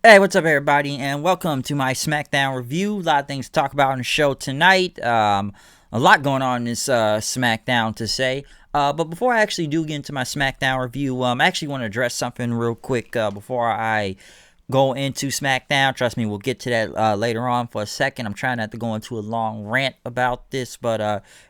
Hey, what's up, everybody, and welcome to my Smackdown review. A lot of things to talk about on the show tonight. A lot going on in this Smackdown to say. But before I actually do get into my Smackdown review, I actually want to address something real quick before I go into Smackdown. Trust me, we'll get to that later on for a second. I'm trying not to go into a long rant about this, but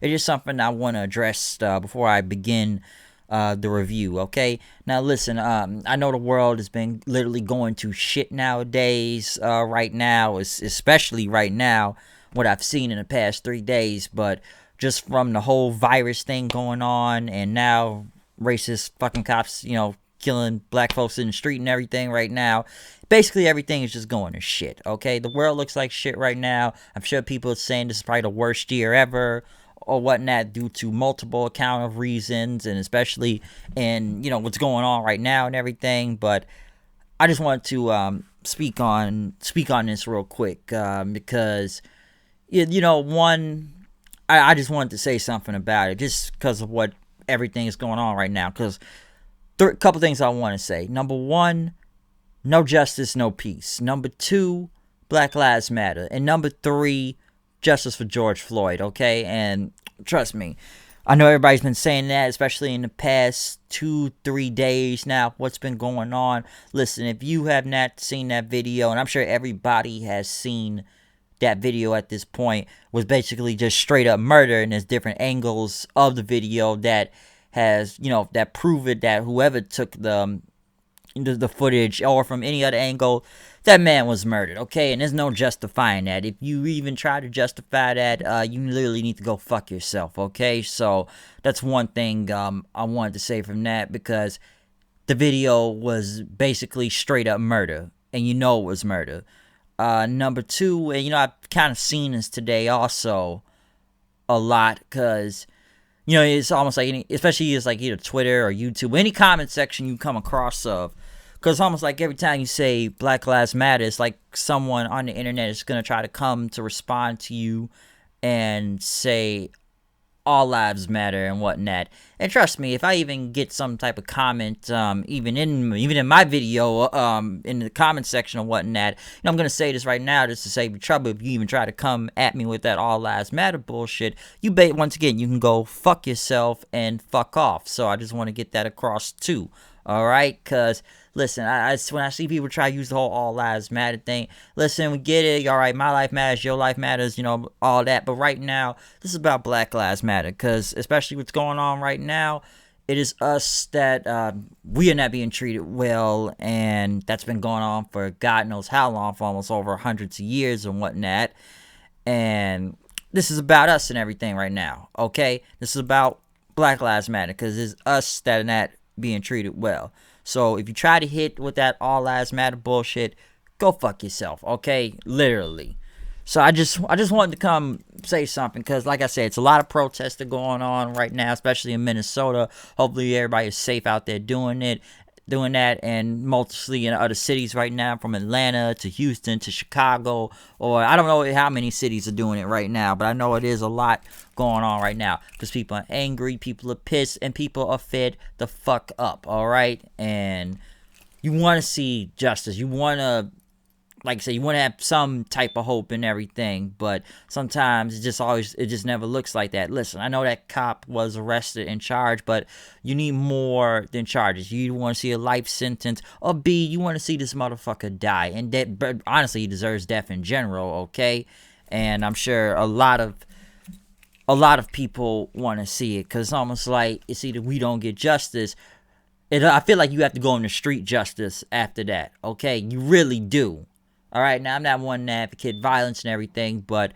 it is something I want to address before I begin the review. Okay, now listen. I know the world has been literally going to shit nowadays. Right now, especially right now, what I've seen in the past 3 days. But just from the whole virus thing going on, and now racist fucking cops, killing black folks in the street and everything right now. Basically, everything is just going to shit. Okay, the world looks like shit right now. I'm sure people are saying this is probably the worst year ever or whatnot due to multiple account of reasons, and especially in what's going on right now and everything. But I just wanted to speak on this real quick because one, I just wanted to say something about it just because of what everything is going on right now. Because a couple things I want to say. Number one, no justice, no peace. Number two, Black Lives Matter. And number three, justice for George Floyd, okay? And trust me, I know everybody's been saying that, especially in the past 2-3 days now, what's been going on. Listen, if you have not seen that video, and I'm sure everybody has seen that video at this point, was basically just straight up murder, and there's different angles of the video that has, that prove it, that whoever took the footage or from any other angle, that man was murdered, okay? And there's no justifying that. If you even try to justify that, you literally need to go fuck yourself, okay? So that's one thing I wanted to say from that, because the video was basically straight up murder, and it was murder. Number two, and I've kind of seen this today also a lot, because it's almost like especially it's like either Twitter or YouTube, any comment section you come across of, because it's almost like every time you say Black Lives Matter, it's like someone on the internet is going to try to come to respond to you and say all lives matter and whatnot. And trust me, if I even get some type of comment, even in my video, in the comment section or whatnot, I'm gonna say this right now just to save you trouble. If you even try to come at me with that all lives matter bullshit, once again, you can go fuck yourself and fuck off. So I just want to get that across too. All right, cause listen, when I see people try to use the whole all lives matter thing, listen, we get it. All right, my life matters, your life matters, all that. But right now, this is about Black Lives Matter, because especially what's going on right now, it is us that we are not being treated well, and that's been going on for God knows how long, for almost over hundreds of years and whatnot. And this is about us and everything right now, okay? This is about Black Lives Matter, because it's us that are not being treated well. So if you try to hit with that all lives matter bullshit, go fuck yourself, okay? Literally. So I just wanted to come say something, because like I said, it's a lot of protests that are going on right now, especially in Minnesota. Hopefully everybody is safe out there doing that, and mostly in other cities right now, from Atlanta to Houston to Chicago, or I don't know how many cities are doing it right now, but I know it is a lot going on right now, because people are angry, people are pissed, and people are fed the fuck up, all right? And you want to see justice, you want to, like I said, you want to have some type of hope and everything, but sometimes it just never looks like that. Listen, I know that cop was arrested and charged, but you need more than charges. You want to see a life sentence, or B, you want to see this motherfucker die, and that, but honestly, he deserves death in general, okay? And I'm sure a lot of people want to see it, because it's almost like it's either we don't get justice. I feel like you have to go on the street justice after that, okay? You really do. All right, now I'm not one to advocate violence and everything, but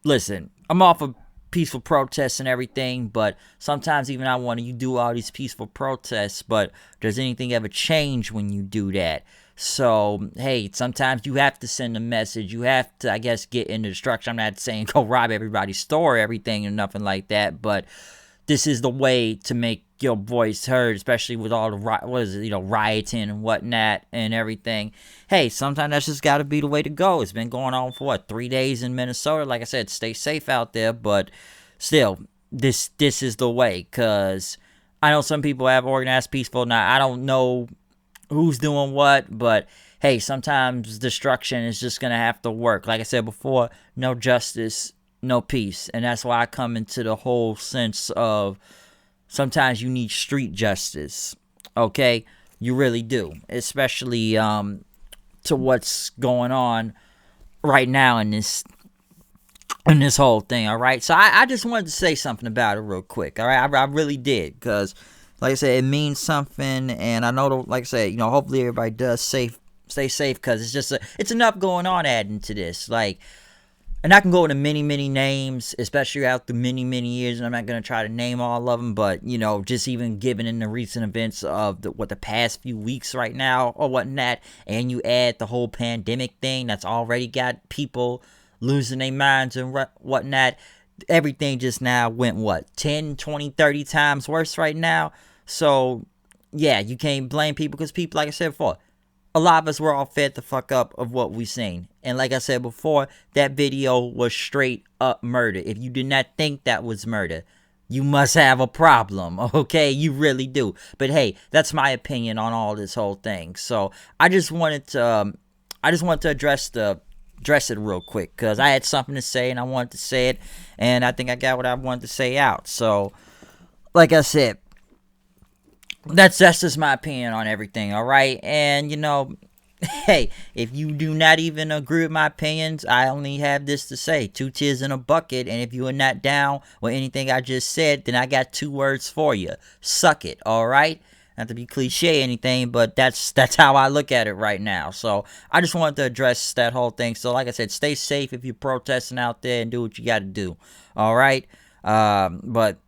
listen, I'm all for peaceful protests and everything, but sometimes even I want you do all these peaceful protests, but does anything ever change when you do that? So, hey, sometimes you have to send a message. You have to, I guess, get into destruction. I'm not saying go rob everybody's store or everything and nothing like that, but this is the way to make your voice heard, especially with all the rioting and whatnot and everything. Hey, sometimes that's just got to be the way to go. It's been going on for 3 days in Minnesota. Like I said, stay safe out there, but still, this is the way, because I know some people have organized peaceful. Now, I don't know who's doing what, but hey, sometimes destruction is just gonna have to work. Like I said before, no justice, no peace. And that's why I come into the whole sense of sometimes you need street justice. Okay? You really do. Especially to what's going on right now in this whole thing, all right? So I just wanted to say something about it real quick, all right? I really did, because like I said, it means something, and I know, like I said, hopefully everybody does stay safe, because it's enough going on adding to this, like, and I can go into many, many names, especially after many, many years, and I'm not going to try to name all of them, but, just even given in the recent events of the past few weeks right now, or whatnot, and you add the whole pandemic thing that's already got people losing their minds and whatnot, everything just now went, 10, 20, 30 times worse right now. So, yeah, you can't blame people, because people, like I said before, a lot of us were all fed the fuck up of what we seen. And like I said before, that video was straight up murder. If you did not think that was murder, you must have a problem, okay? You really do. But hey, that's my opinion on all this whole thing. So I just wanted to address it real quick, because I had something to say and I wanted to say it, and I think I got what I wanted to say out. So, like I said, that's just my opinion on everything, all right? And, hey, if you do not even agree with my opinions, I only have this to say: 2 tears in a bucket. And if you are not down with anything I just said, then I got 2 words for you: suck it, all right? Not to be cliche or anything, but that's how I look at it right now. So I just wanted to address that whole thing. So like I said, stay safe if you're protesting out there, and do what you got to do, all right? But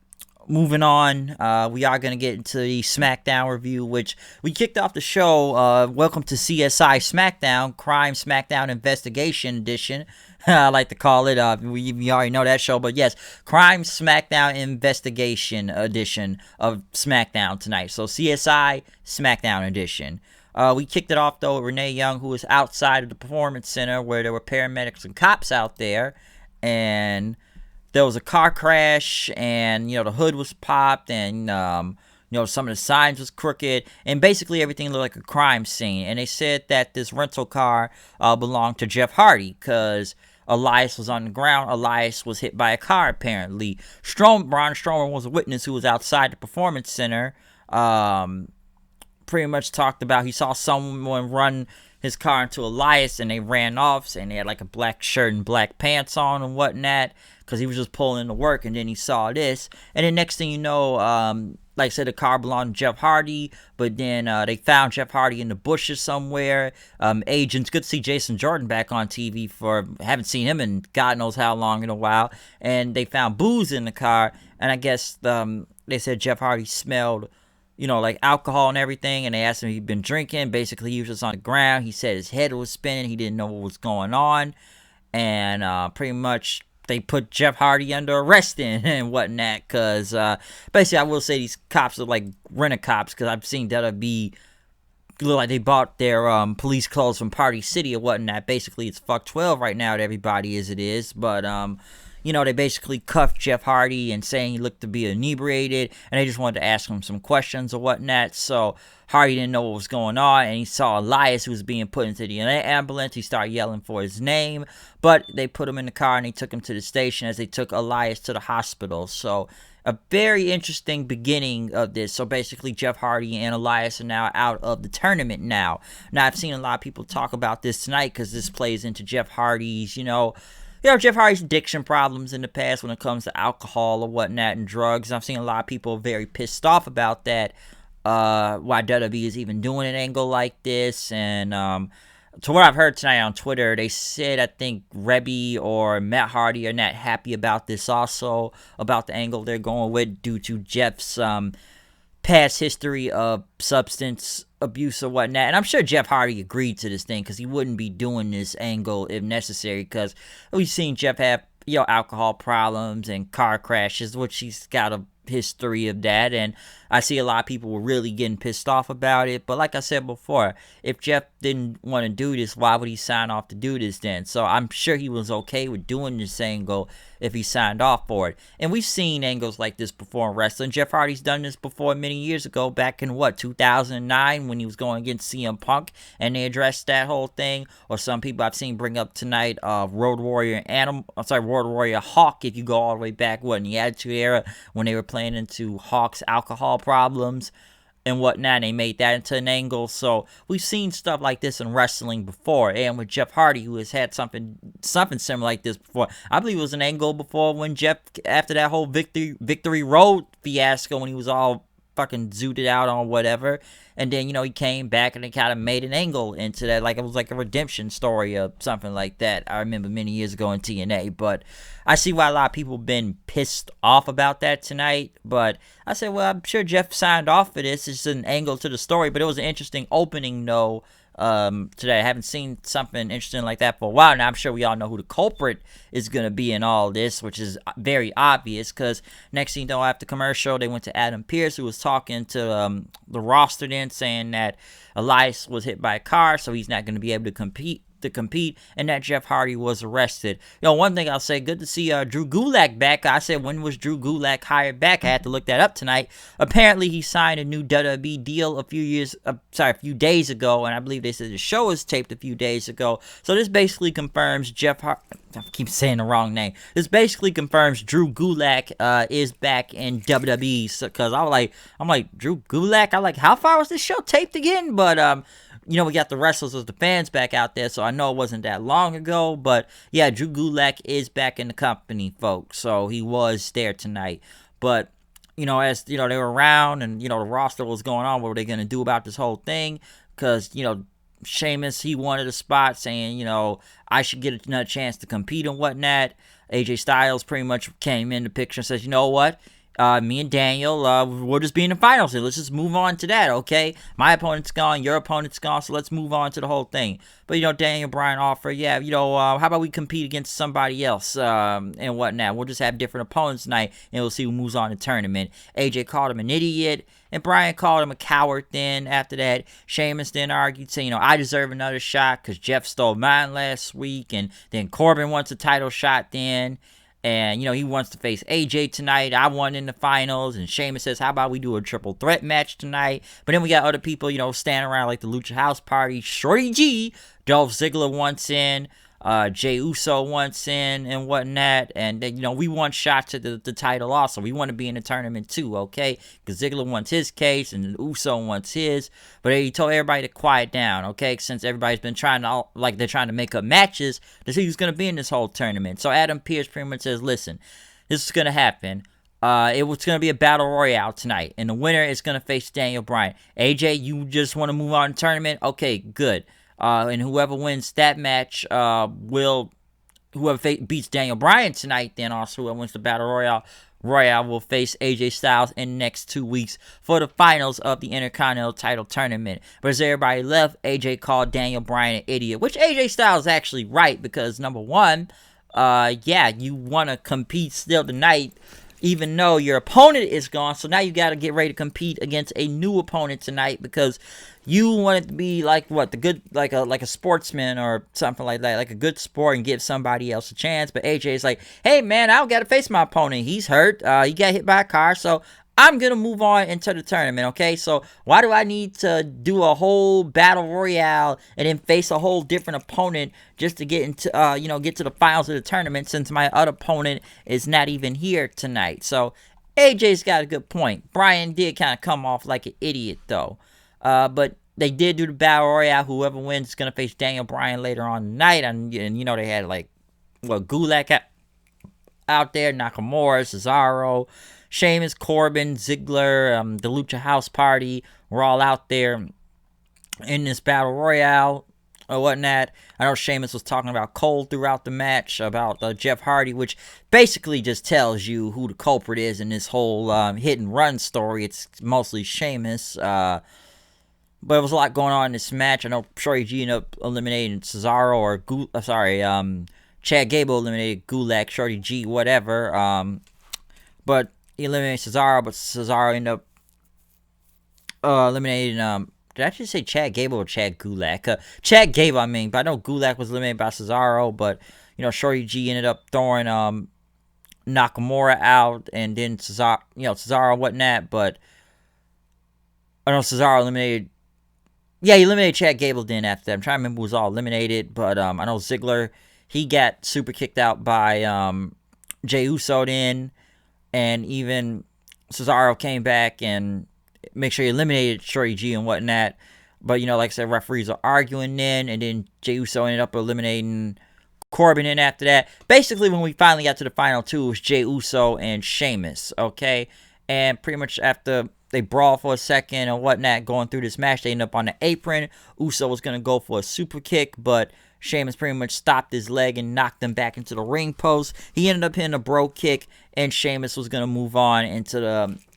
moving on, we are going to get into the SmackDown review, which we kicked off the show. Welcome to CSI Smackdown, Crime Smackdown Investigation Edition. I like to call it. We already know that show, but yes, Crime Smackdown Investigation Edition of SmackDown tonight. So CSI Smackdown Edition. We kicked it off, though, with Renee Young, who was outside of the Performance Center, where there were paramedics and cops out there, and there was a car crash, and, the hood was popped, and, some of the signs was crooked, and basically everything looked like a crime scene. And they said that this rental car belonged to Jeff Hardy, because Elias was on the ground. Elias was hit by a car, apparently. Braun Strowman was a witness who was outside the Performance Center. Pretty much talked about he saw someone run his car into Elias, and they ran off, and they had like a black shirt and black pants on and whatnot, because he was just pulling into work. And then he saw this, and then next thing you know, like I said, the car belonged to Jeff Hardy, but then they found Jeff Hardy in the bushes somewhere. Agents, good to see Jason Jordan back on TV, haven't seen him in God knows how long in a while, and they found booze in the car, and I guess they said Jeff Hardy smelled like alcohol and everything, and they asked him if he'd been drinking. Basically, he was just on the ground. He said his head was spinning. He didn't know what was going on, and pretty much they put Jeff Hardy under arrest and whatnot, because basically, I will say these cops are like rent-a-cops, because I've seen that be look like they bought their police clothes from Party City or whatnot. Basically, it's fuck 12 right now to everybody as it is, but they basically cuffed Jeff Hardy and saying he looked to be inebriated, and they just wanted to ask him some questions or whatnot. So Hardy didn't know what was going on, and he saw Elias, who was being put into the ambulance. He started yelling for his name, but they put him in the car, and they took him to the station as they took Elias to the hospital. So a very interesting beginning of this. So basically, Jeff Hardy and Elias are now out of the tournament now. Now, I've seen a lot of people talk about this tonight, because this plays into Jeff Hardy's, Jeff Hardy's addiction problems in the past when it comes to alcohol or whatnot and drugs. And I've seen a lot of people very pissed off about that, why WWE is even doing an angle like this. And to what I've heard tonight on Twitter, they said, I think Rebby or Matt Hardy are not happy about this also, about the angle they're going with, due to Jeff's past history of substance abuse or whatnot. And I'm sure Jeff Hardy agreed to this thing, because he wouldn't be doing this angle if necessary, because we've seen Jeff have alcohol problems and car crashes, which history of that, and I see a lot of people really getting pissed off about it. But like I said before, if Jeff didn't want to do this, why would he sign off to do this then? So I'm sure he was okay with doing this angle if he signed off for it. And we've seen angles like this before in wrestling. Jeff Hardy's done this before many years ago, back in 2009, when he was going against CM Punk, and they addressed that whole thing. Or some people I've seen bring up tonight, Road Warrior Hawk, if you go all the way back, in the Attitude Era, when they were playing into Hawk's alcohol problems and whatnot, and they made that into an angle. So we've seen stuff like this in wrestling before, and with Jeff Hardy, who has had something similar like this before. I believe it was an angle before when Jeff, after that whole Victory Road fiasco, when he was all fucking zooted out on whatever, and then he came back and they kind of made an angle into that, like it was like a redemption story or something like that. I remember many years ago in TNA. But I see why a lot of people have been pissed off about that tonight. But I said, well, I'm sure Jeff signed off for this. It's an angle to the story, but it was an interesting opening though. Today I haven't seen something interesting like that for a while now. I'm sure we all know who the culprit is going to be in all this, which is very obvious, because next thing you know, after commercial, they went to Adam Pearce, who was talking to the roster then, saying that Elias was hit by a car, so he's not going to be able to compete, and that Jeff Hardy was arrested. One thing I'll say, good to see Drew Gulak back. I said, when was Drew Gulak hired back? I had to look that up tonight. Apparently, he signed a new WWE deal a few days ago, and I believe they said the show was taped a few days ago. So this basically confirms I keep saying the wrong name. This basically confirms Drew Gulak is back in WWE. Because I'm like, Drew Gulak? I'm like, how far was this show taped again? But we got the wrestlers as the fans back out there, so I know it wasn't that long ago. But yeah, Drew Gulak is back in the company, folks. So he was there tonight. But as they were around, and the roster was going on, what were they going to do about this whole thing? Because Sheamus, he wanted a spot, saying I should get another chance to compete and whatnot. AJ Styles pretty much came in the picture and says, you know what? Me and Daniel, we'll just be in the finals here. Let's just move on to that, okay? My opponent's gone, your opponent's gone, so let's move on to the whole thing. But, Daniel Bryan offered, how about we compete against somebody else and whatnot? We'll just have different opponents tonight, and we'll see who moves on the tournament. AJ called him an idiot, and Bryan called him a coward then. After that, Sheamus then argued, saying, I deserve another shot because Jeff stole mine last week, and then Corbin wants a title shot then. And, he wants to face AJ tonight. I won in the finals. And Sheamus says, how about we do a triple threat match tonight? But then we got other people, standing around like the Lucha House Party. Shorty G, Dolph Ziggler wants in. Jey Uso wants in and whatnot. And, we want shots at the title also. We want to be in the tournament too, okay? Because Ziggler wants his case and Uso wants his. But he told everybody to quiet down, okay? Since everybody's been trying to, they're trying to make up matches to see who's going to be in this whole tournament. So Adam Pearce pretty much says, listen, this is going to happen. It was going to be a battle royale tonight. And the winner is going to face Daniel Bryan. AJ, you just want to move on to the tournament? Okay, good. And whoever wins that match whoever beats Daniel Bryan tonight, then also whoever wins the Battle Royale will face AJ Styles in the next 2 weeks for the finals of the Intercontinental title tournament. But as everybody left, AJ called Daniel Bryan an idiot, which AJ Styles is actually right, because number one, you want to compete still tonight, even though your opponent is gone. So now you got to get ready to compete against a new opponent tonight, because you want it to be like a sportsman or something like that, like a good sport, and give somebody else a chance. But AJ is like, hey man, I don't got to face my opponent. He's hurt. He got hit by a car, so I'm going to move on into the tournament, okay? So why do I need to do a whole battle royale and then face a whole different opponent just to get into, get to the finals of the tournament, since my other opponent is not even here tonight? So AJ's got a good point. Bryan did kind of come off like an idiot, though. But they did do the battle royale. Whoever wins is going to face Daniel Bryan later on tonight. And they had, Gulak out there, Nakamura, Cesaro, Sheamus, Corbin, Ziggler, the Lucha House Party were all out there in this battle royale or whatnot. I know Sheamus was talking about Cole throughout the match, about Jeff Hardy, which basically just tells you who the culprit is in this whole hit and run story. It's mostly Sheamus. But there was a lot going on in this match. I know Shorty G ended up eliminating Cesaro, or Chad Gable eliminated Gulak, Shorty G, whatever. But he eliminated Cesaro, but Cesaro ended up eliminating did I just say Chad Gable or Chad Gulak? Chad Gable, I mean, but I know Gulak was eliminated by Cesaro, but Shorty G ended up throwing Nakamura out, and then Cesaro and whatnot, but I know Cesaro eliminated. Yeah, he eliminated Chad Gable then after that. I'm trying to remember who was all eliminated, but I know Ziggler, he got super kicked out by Jey Uso then, and even Cesaro came back and make sure he eliminated Shorty G and whatnot. But, like I said, referees are arguing then, and then Jey Uso ended up eliminating Corbin in after that. Basically, when we finally got to the final two, it was Jey Uso and Sheamus, okay? And pretty much after they brawled for a second and whatnot going through this match, they ended up on the apron. Uso was going to go for a super kick, but Sheamus pretty much stopped his leg and knocked him back into the ring post. He ended up hitting a bro kick, and Sheamus was going to move on into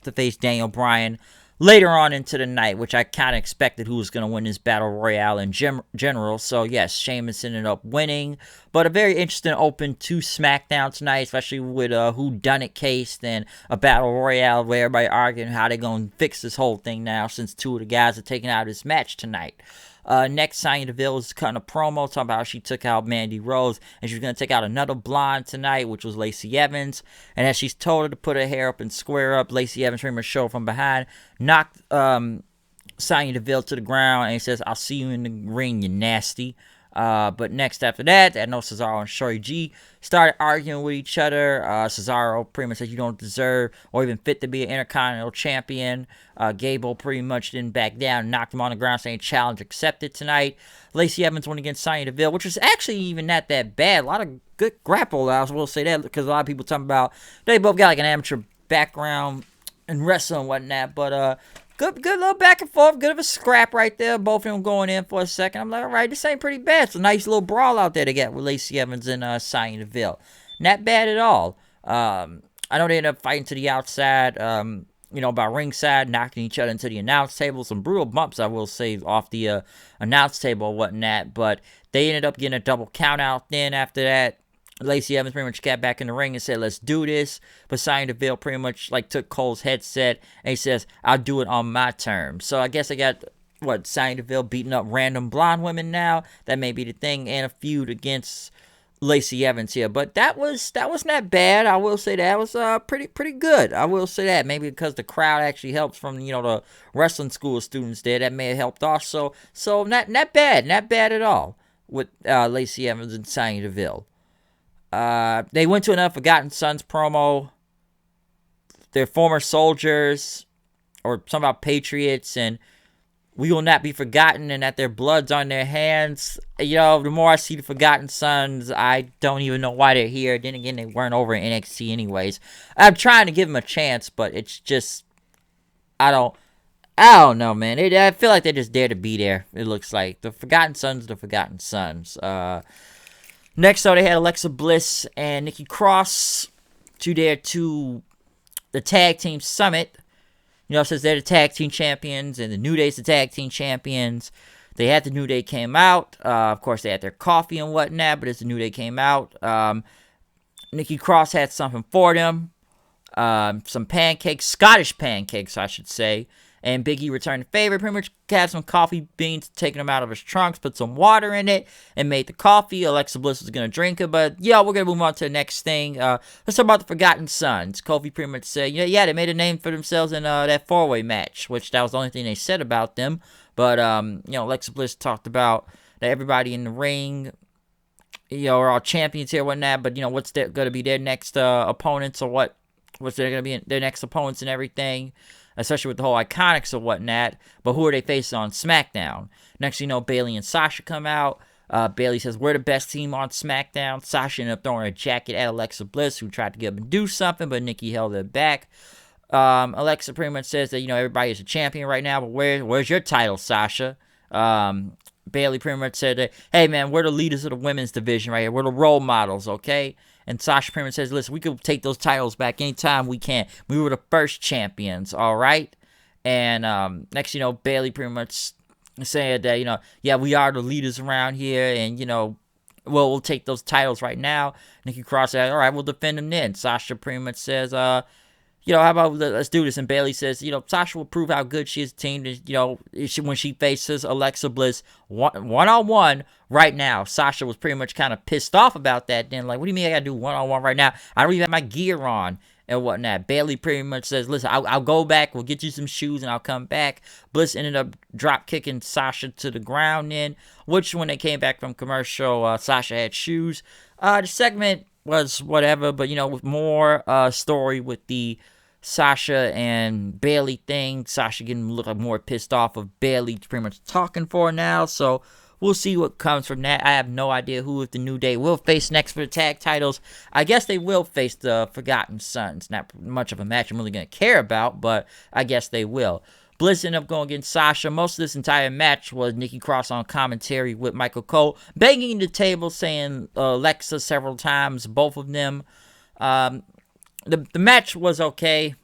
to face Daniel Bryan later on into the night, which I kind of expected who was going to win this Battle Royale in general. So, yes, Sheamus ended up winning. But a very interesting open to SmackDown tonight, especially with a whodunit case and a Battle Royale where everybody arguing how they're going to fix this whole thing now since two of the guys are taking out of this match tonight. Next, Sonya Deville was cutting a promo talking about how she took out Mandy Rose, and she was going to take out another blonde tonight, which was Lacey Evans. And as she's told her to put her hair up and square up, Lacey Evans pretty much showed from behind, knocked Sonya Deville to the ground, and he says, "I'll see you in the ring, you nasty." But next after that, I know Cesaro and Shorty G started arguing with each other. Cesaro pretty much said you don't deserve or even fit to be an Intercontinental Champion. Gable pretty much didn't back down, knocked him on the ground, saying challenge accepted tonight. Lacey Evans went against Sonya Deville, which was actually even not that bad. A lot of good grapple, I will say that, because a lot of people talking about they both got like an amateur background in wrestling and whatnot, but Good little back and forth. Good of a scrap right there. Both of them going in for a second. I'm like, all right, this ain't pretty bad. It's a nice little brawl out there to get with Lacey Evans and Sonya Deville. Not bad at all. I know they ended up fighting to the outside, by ringside, knocking each other into the announce table. Some brutal bumps, I will say, off the announce table or whatnot. But they ended up getting a double count out then after that. Lacey Evans pretty much got back in the ring and said, let's do this. But Sonya Deville pretty much took Cole's headset and he says, I'll do it on my terms. So I guess I got, Sonya Deville beating up random blonde women now. That may be the thing, and a feud against Lacey Evans here. But that was not bad. I will say that was pretty good. I will say that. Maybe because the crowd actually helps from, the wrestling school students there. That may have helped also. So not bad. Not bad at all with Lacey Evans and Sonya Deville. They went to another Forgotten Sons promo. They're former soldiers, or some about patriots, and we will not be forgotten, and that their blood's on their hands. The more I see the Forgotten Sons, I don't even know why they're here. Then again, they weren't over in NXT anyways. I'm trying to give them a chance, but it's just, I don't know, man. I feel like they're just there to be there, it looks like. The Forgotten Sons, Next, though, they had Alexa Bliss and Nikki Cross to the Tag Team Summit. Since they're the Tag Team Champions and the New Day's the Tag Team Champions, they had the New Day came out. Of course, they had their coffee and whatnot, but as the New Day came out, Nikki Cross had something for them. Some pancakes, Scottish pancakes, I should say. And Big E returned the favor, pretty much had some coffee beans, taking them out of his trunks, put some water in it, and made the coffee. Alexa Bliss was going to drink it, but we're going to move on to the next thing. Let's talk about the Forgotten Sons. Kofi pretty much said, they made a name for themselves in that four-way match, which that was the only thing they said about them. But, Alexa Bliss talked about that everybody in the ring, are all champions here, whatnot, but, what's going to be their next opponents, or what's going to be their next opponents and everything, especially with the whole Iconics or whatnot. But who are they facing on SmackDown? Next, Bayley and Sasha come out. Bayley says, we're the best team on SmackDown. Sasha ended up throwing a jacket at Alexa Bliss, who tried to get him to do something, but Nikki held it back. Alexa pretty much says that, everybody is a champion right now, but where's your title, Sasha? Bayley pretty much said that, hey, man, we're the leaders of the women's division right here. We're the role models, okay? And Sasha pretty much says, listen, we could take those titles back anytime we can. We were the first champions, all right? And next, Bayley pretty much said that, we are the leaders around here, and, we'll take those titles right now. Nikki Cross said, all right, we'll defend them then. Sasha pretty much says, how about let's do this? And Bayley says, Sasha will prove how good she is team. When she faces Alexa Bliss one-on-one right now. Sasha was pretty much kind of pissed off about that. Then, like, what do you mean I got to do one-on-one right now? I don't even have my gear on and whatnot. Bayley pretty much says, listen, I'll go back. We'll get you some shoes and I'll come back. Bliss ended up drop kicking Sasha to the ground then, which when they came back from commercial, Sasha had shoes. The segment was whatever, but, with more story with the Sasha and Bayley thing. Sasha getting look like more pissed off of Bayley pretty much talking for her now. So we'll see what comes from that. I have no idea who, if the New Day will face next for the tag titles. I guess they will face the Forgotten Sons. Not much of a match I'm really going to care about, but I guess they will. Bliss ended up going against Sasha. Most of this entire match was Nikki Cross on commentary with Michael Cole, banging the table, saying Alexa several times, both of them. The match was okay.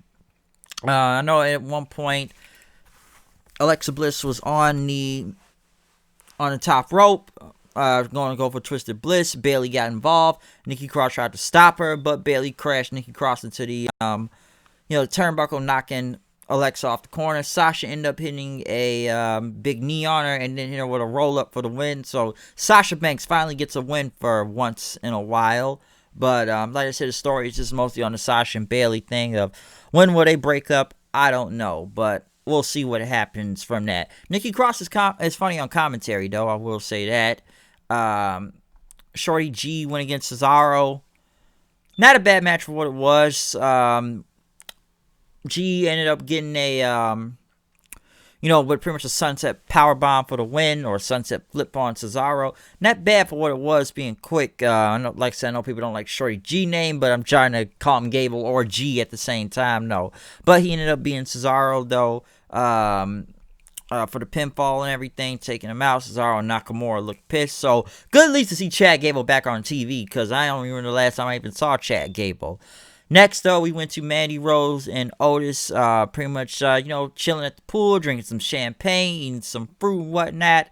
I know at one point Alexa Bliss was on the top rope, going to go for Twisted Bliss. Bayley got involved. Nikki Cross tried to stop her, but Bayley crashed Nikki Cross into the turnbuckle, knocking Alexa off the corner. Sasha ended up hitting a big knee on her and then hit her with a roll up for the win. So Sasha Banks finally gets a win for once in a while. But like I said, the story is just mostly on the Sasha and Bayley thing of when will they break up? I don't know, but we'll see what happens from that. Nikki Cross is funny on commentary, though. I will say that. Shorty G went against Cesaro. Not a bad match for what it was. G ended up getting a with pretty much a sunset powerbomb for the win, or a sunset flip on Cesaro. Not bad for what it was, being quick. I know, like I said, I know people don't like Shorty G name, but I'm trying to call him Gable or G at the same time. No, but he ended up being Cesaro though. For the pinfall and everything, taking him out. Cesaro and Nakamura looked pissed. So good at least to see Chad Gable back on TV, because I don't remember the last time I even saw Chad Gable. Next, though, we went to Mandy Rose and Otis, pretty much, chilling at the pool, drinking some champagne, eating some fruit and whatnot.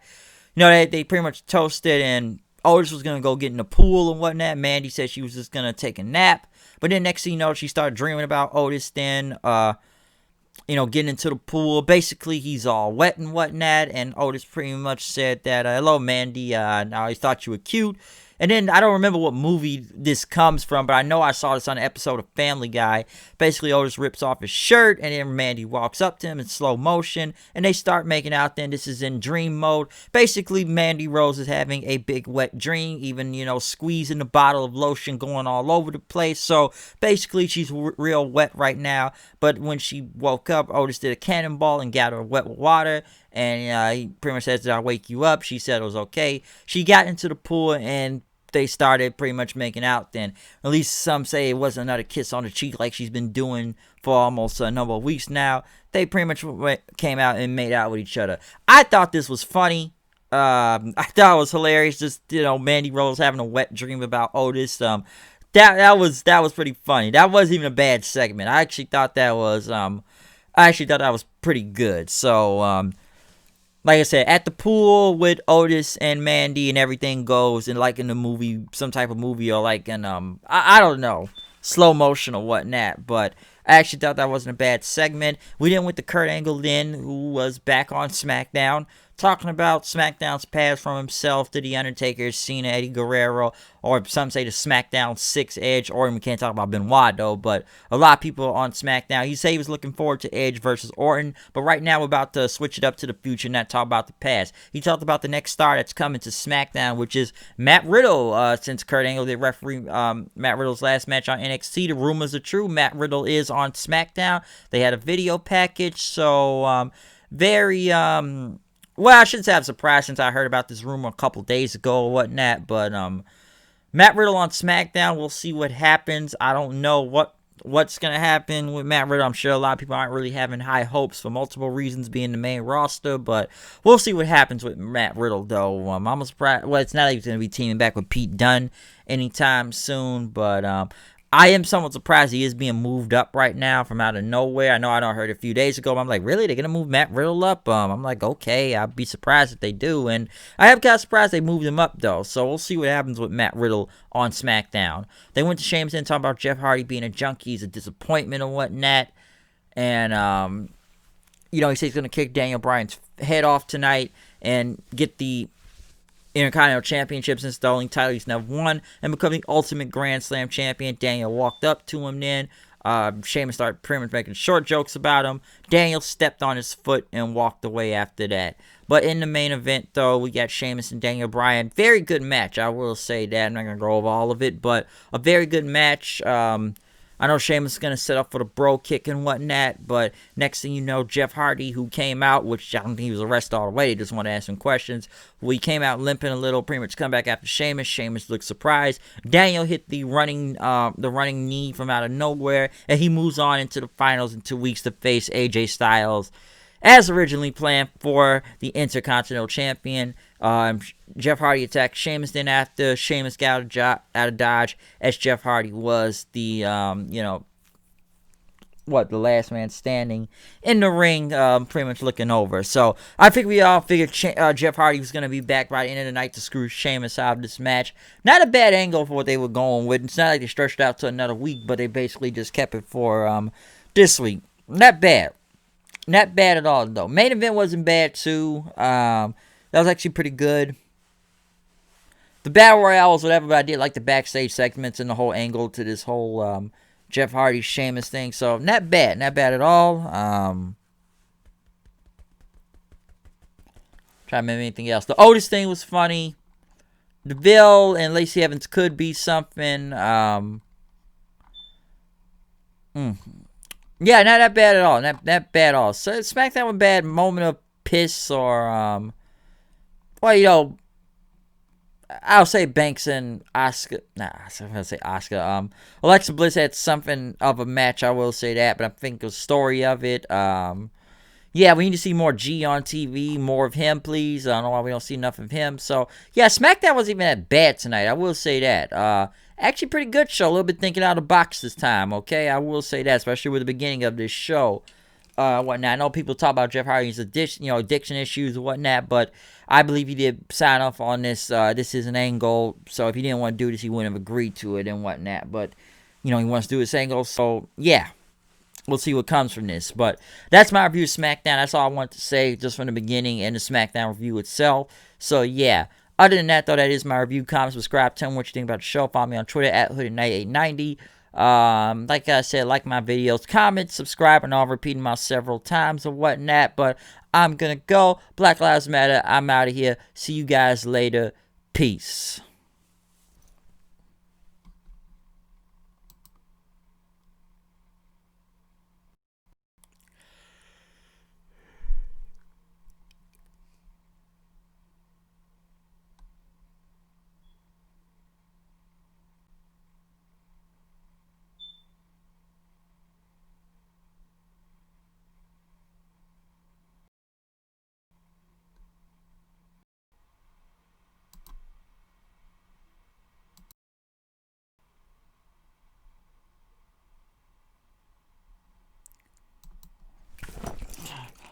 They pretty much toasted, and Otis was going to go get in the pool and whatnot. Mandy said she was just going to take a nap. But then next thing you know, she started dreaming about Otis then, getting into the pool. Basically, he's all wet and whatnot, and Otis pretty much said that, hello, Mandy, I thought you were cute. And then, I don't remember what movie this comes from, but I know I saw this on an episode of Family Guy. Basically, Otis rips off his shirt, and then Mandy walks up to him in slow motion, and they start making out. Then this is in dream mode. Basically, Mandy Rose is having a big wet dream, even, squeezing the bottle of lotion, going all over the place. So, basically, she's real wet right now. But when she woke up, Otis did a cannonball and got her wet with water. And he pretty much said, did I wake you up? She said it was okay. She got into the pool, and they started pretty much making out then. At least some say it wasn't another kiss on the cheek like she's been doing for almost a number of weeks now. They pretty much came out and made out with each other. I thought this was funny. I thought it was hilarious. Just, Mandy Rose having a wet dream about Otis. That was pretty funny. That wasn't even a bad segment. I actually thought that was pretty good. So, like I said, at the pool with Otis and Mandy, and everything goes, and like in the movie, some type of movie, or like in I don't know, slow motion or whatnot. But I actually thought that wasn't a bad segment. We then went to Kurt Angle then, who was back on SmackDown, talking about SmackDown's pass from himself to The Undertaker, Cena, Eddie Guerrero, or some say the SmackDown 6 Edge, or we can't talk about Benoit though, but a lot of people on SmackDown, he said he was looking forward to Edge versus Orton, but right now we're about to switch it up to the future, not talk about the past. He talked about the next star that's coming to SmackDown, which is Matt Riddle. Since Kurt Angle did referee Matt Riddle's last match on NXT, the rumors are true. Matt Riddle is on SmackDown. They had a video package, so well, I shouldn't say I'm surprised, since I heard about this rumor a couple days ago or whatnot, but Matt Riddle on SmackDown, we'll see what happens. I don't know what's going to happen with Matt Riddle. I'm sure a lot of people aren't really having high hopes for multiple reasons, being the main roster, but we'll see what happens with Matt Riddle, though. I'm surprised. Well, it's not like he's going to be teaming back with Pete Dunne anytime soon, but I am somewhat surprised he is being moved up right now from out of nowhere. I know I heard a few days ago. I'm like, really? They're going to move Matt Riddle up? I'm like, okay, I'd be surprised if they do. And I am kind of surprised they moved him up, though. So we'll see what happens with Matt Riddle on SmackDown. They went to Sheamus and talking about Jeff Hardy being a junkie. He's a disappointment and whatnot. And, he says he's going to kick Daniel Bryan's head off tonight and get the Intercontinental Championship since the only title he's never won, and become the Ultimate Grand Slam Champion. Daniel walked up to him then. Sheamus started pretty much making short jokes about him. Daniel stepped on his foot and walked away after that. But in the main event, though, we got Sheamus and Daniel Bryan. Very good match, I will say that. I'm not going to go over all of it, but a very good match. I know Sheamus is going to set up for the bro kick and whatnot, but next thing you know, Jeff Hardy, who came out, which I don't think he was arrested all the way, he just wanted to ask some questions. We came out limping a little, pretty much come back after Sheamus. Sheamus looked surprised. Daniel hit the running knee from out of nowhere, and he moves on into the finals in 2 weeks to face AJ Styles, as originally planned, for the Intercontinental Champion. Jeff Hardy attacked Sheamus then after Sheamus got out of Dodge, as Jeff Hardy was the, the last man standing in the ring, pretty much looking over. So I think we all figured Jeff Hardy was going to be back by the end of the night to screw Sheamus out of this match. Not a bad angle for what they were going with. It's not like they stretched it out to another week, but they basically just kept it for this week. Not bad. Not bad at all, though. Main event wasn't bad, too. That was actually pretty good. The Battle Royale was whatever, but I did like the backstage segments and the whole angle to this whole Jeff Hardy Sheamus thing. So, not bad. Not bad at all. Trying to remember anything else. The Otis thing was funny. Deville and Lacey Evans could be something. Yeah, not that bad at all. Not bad at all. So SmackDown was bad. Moment of piss or I'll say Banks and Asuka. Nah, I was gonna say Asuka. Alexa Bliss had something of a match. I will say that, but I think the story of it. Yeah, we need to see more G on TV. More of him, please. I don't know why we don't see enough of him. So yeah, SmackDown wasn't even that bad tonight. I will say that. Actually, pretty good show. A little bit thinking out of the box this time, okay? I will say that, especially with the beginning of this show. Whatnot. I know people talk about Jeff Hardy's addiction issues and whatnot, but I believe he did sign off on this. This is an angle, so if he didn't want to do this, he wouldn't have agreed to it and whatnot. But, he wants to do this angle, so yeah. We'll see what comes from this. But that's my review of SmackDown. That's all I want to say just from the beginning and the SmackDown review itself. So, yeah. Other than that, though, that is my review. Comment, subscribe, tell me what you think about the show. Follow me on Twitter at HoodedKnight890. Like I said, like my videos, comment, subscribe, and I'll repeat them out several times or whatnot. But I'm going to go. Black Lives Matter. I'm out of here. See you guys later. Peace.